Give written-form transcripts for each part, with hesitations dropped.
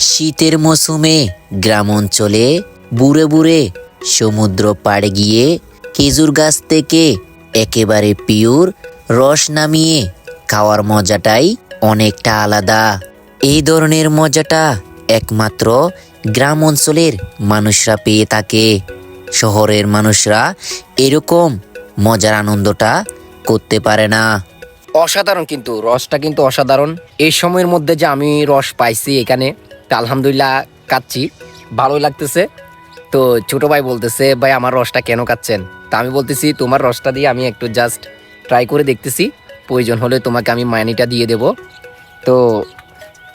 শীতের মৌসুমে গ্রাম অঞ্চলে বুড়ে বুড়ে সমুদ্র পাড়ে গিয়ে খেজুর গাছ থেকে একেবারে পিওর রস নামিয়ে খাওয়ার মজাটাই অনেকটা আলাদা। এই ধরনের মজাটা একমাত্র গ্রাম অঞ্চলের মানুষরা পেয়ে থাকে। শহরের মানুষরা এরকম মজার আনন্দটা করতে পারে না। অসাধারণ, কিন্তু রসটা কিন্তু অসাধারণ। এই সময়ের মধ্যে যে আমি রস পাইছি এখানে, তা আলহামদুলিল্লাহ খাচ্ছি, ভালোই লাগতেছে। তো ছোট ভাই বলতেছে, ভাই আমার রসটা কেন খাচ্ছেন? তা আমি বলতেছি, তোমার রসটা দিয়ে আমি একটু জাস্ট ট্রাই করে দেখতেছি, প্রয়োজন হলে তোমাকে আমি মাইনিটা দিয়ে দেব। তো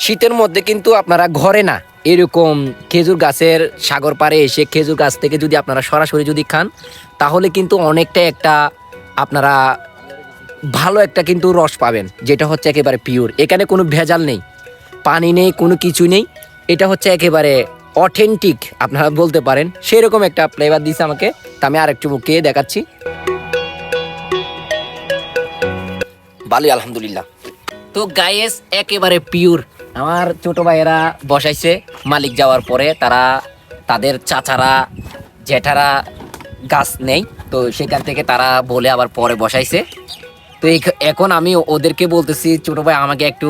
শীতের মধ্যে কিন্তু আপনারা ঘরে না, এরকম খেজুর গাছের সাগর পাড়ে এসে খেজুর গাছ থেকে যদি আপনারা সরাসরি যদি খান, তাহলে কিন্তু অনেকটা একটা আপনারা ভালো একটা কিন্তু রস পাবেন, যেটা হচ্ছে একেবারে পিওর। এখানে কোনো ভেজাল নেই, পানি নেই, কোনো কিছু নেই। এটা হচ্ছে একেবারে অথেন্টিক আপনারা বলতে পারেন, সেরকম একটা ফ্লেভার দিছে আমাকে। তা আমি আরেকটু খেয়ে দেখাচ্ছি। ভালোই আলহামদুলিল্লাহ। তো গায়েস একেবারে পিওর। আমার ছোট ভাইয়েরা বসাইছে মালিক যাওয়ার পরে, তারা তাদের চাচারা জেঠারা গাছ নেই, তো সেখান থেকে তারা বলে আবার পরে বসাইছে। তো এখন আমি ওদেরকে বলতেছি, ছোট ভাই আমাকে একটু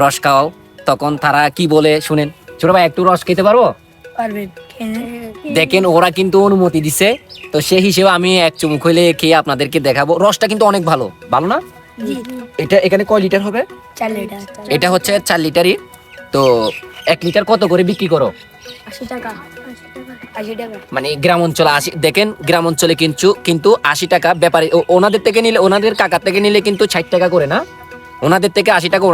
রস খাওয়াও। তখন তারা কি বলে শুনেন, ছোট ভাই একটু রস খেতে পারবো? দেখেন ওরা কিন্তু অনুমতি দিছে। তো সেই হিসেবে আমি এক চুমুক হইলে খেয়ে আপনাদেরকে দেখাবো। রসটা কিন্তু অনেক ভালো, ভালো না? এটা এখানে কয় লিটার হবে? 4 লিটার। এটা হচ্ছে 4 লিটারই। তো 1 লিটার কত করে বিক্রি করো? 80 টাকা। 80 টাকা। মানে গ্রাম অঞ্চলে 80। দেখেন গ্রাম অঞ্চলে কিন্তু 80 টাকা। ব্যাপারে ওনাদের থেকে নিলে, ওনাদের কাকার থেকে নিলে কিন্তু 60 টাকা করে না, ওনাদের থেকে 80 টাকা।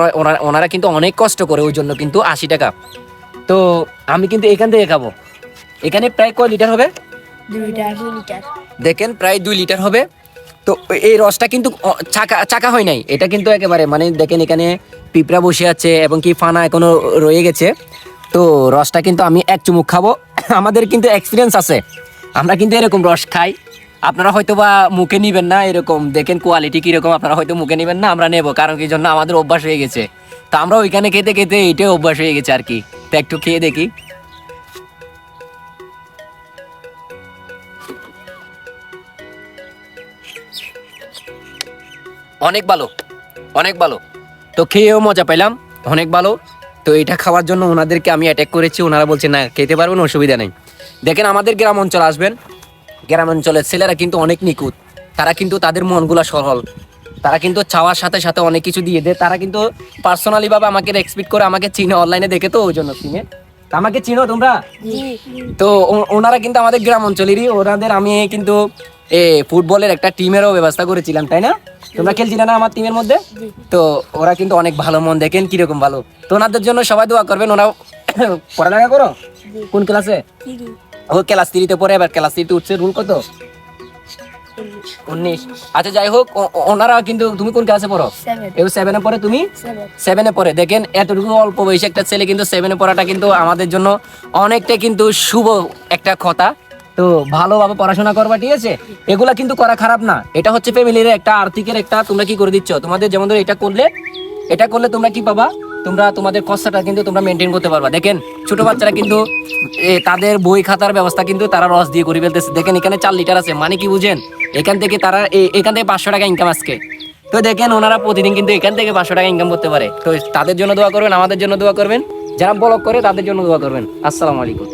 ওনারা কিন্তু অনেক কষ্ট করে, ওই জন্য কিন্তু 80 টাকা। তো আমি কিন্তু এখান থেকে খাবো। এখানে প্রায় কয় লিটার হবে? 2 লিটার। 2 লিটার। দেখেন প্রায় 2 লিটার হবে। তো এই রসটা কিন্তু চাকা হয় নাই, এটা কিন্তু একেবারে মানে দেখেন এখানে পিঁপড়া বসে আছে এবং কি ফানা এখনো রয়ে গেছে। তো রসটা কিন্তু আমি এক চুমুক খাবো। আমাদের কিন্তু এক্সপিরিয়েন্স আছে, আমরা কিন্তু এরকম রস খাই। আপনারা হয়তো বা মুখে নিবেন না, এরকম দেখেন কোয়ালিটি কিরকম, আপনারা হয়তো মুখে নিবেন না, আমরা নেবো, কারণ কি জন্য আমাদের অভ্যাস হয়ে গেছে। তো আমরা ওইখানে খেতে খেতে এইটাই অভ্যাস হয়ে গেছে আর কি। তো একটু খেয়ে দেখি। অনেক ভালো, অনেক ভালো। তো খেয়েও মজা পেলাম, অনেক ভালো। তো এটা খাওয়ার জন্য ওনাদেরকে আমি অ্যাটাক করেছি, ওনারা বলছে না খেতে পারবেন, অসুবিধা নেই। দেখেন আমাদের গ্রাম অঞ্চল আসবেন, গ্রাম অঞ্চলের ছেলেরা কিন্তু অনেক নিখুঁত, তারা কিন্তু তাদের মনগুলা সরল, তারা কিন্তু চাওয়ার সাথে সাথে অনেক কিছু দিয়ে দেয়। তারা কিন্তু পার্সোনালি ভাবে আমাকে রেসপেক্ট করে, আমাকে চিনে, অনলাইনে দেখে, তো ওই জন্য চিনে। আমাকে চিনো তোমরা? তো ওনারা কিন্তু আমাদের গ্রাম অঞ্চলেরই। ওনাদের আমি কিন্তু ফুটবলের একটা টিমেরও ব্যবস্থা করেছিলাম, তাই না? তোমরা খেলছিলে না আমার টিমের মধ্যে? তো ওরা কিন্তু অনেক ভালো মন, দেখেন কিরকম ভালো। তো ওনাদের জন্য সবাই দোয়া করবেন। ওরাও পড়ালেখা করো? কোন ক্লাসে? ও ক্লাস 3-তে পড়ে, এবার ক্লাস 3-তে উঠছে। রুল কত? 19। আচ্ছা যাই হোক, ওনারা কিন্তু, তুমি কোন ক্লাসে পড়ো? 7-এ পড়ে, তুমি 7-এ পড়ে। দেখেন এতটুকু অল্প বয়সে একটা ছেলে কিন্তু 7-এ পড়াটা কিন্তু আমাদের জন্য অনেকটা কিন্তু শুভ একটা কথা। তো ভালোভাবে পড়াশোনা করবা, ঠিক আছে? এগুলা কিন্তু করা খারাপ না, এটা হচ্ছে ফ্যামিলির একটা আর্থিকের একটা, তোমরা কি করে দিচ্ছ, তোমাদের যেমন ধরো এটা করলে তোমরা কি পাবা, তোমরা তোমাদের খরচাটা কিন্তু তোমরা মেনটেন করতে পারবা। দেখেন ছোট বাচ্চারা কিন্তু তাদের বই খাতার ব্যবস্থা কিন্তু তারা রস দিয়ে করে ফেলতেছে। দেখেন এখানে 4 লিটার আছে, মানে কি বুঝেন? এখান থেকে তারা এখান থেকে 500 টাকা ইনকাম আজকে। তো দেখেন ওনারা প্রতিদিন কিন্তু এখান থেকে 500 টাকা ইনকাম করতে পারে। তো তাদের জন্য দোয়া করবেন, আমাদের জন্য দোয়া করবেন, যারা ব্লগ করে তাদের জন্য দোয়া করবেন। আসসালামু আলাইকুম।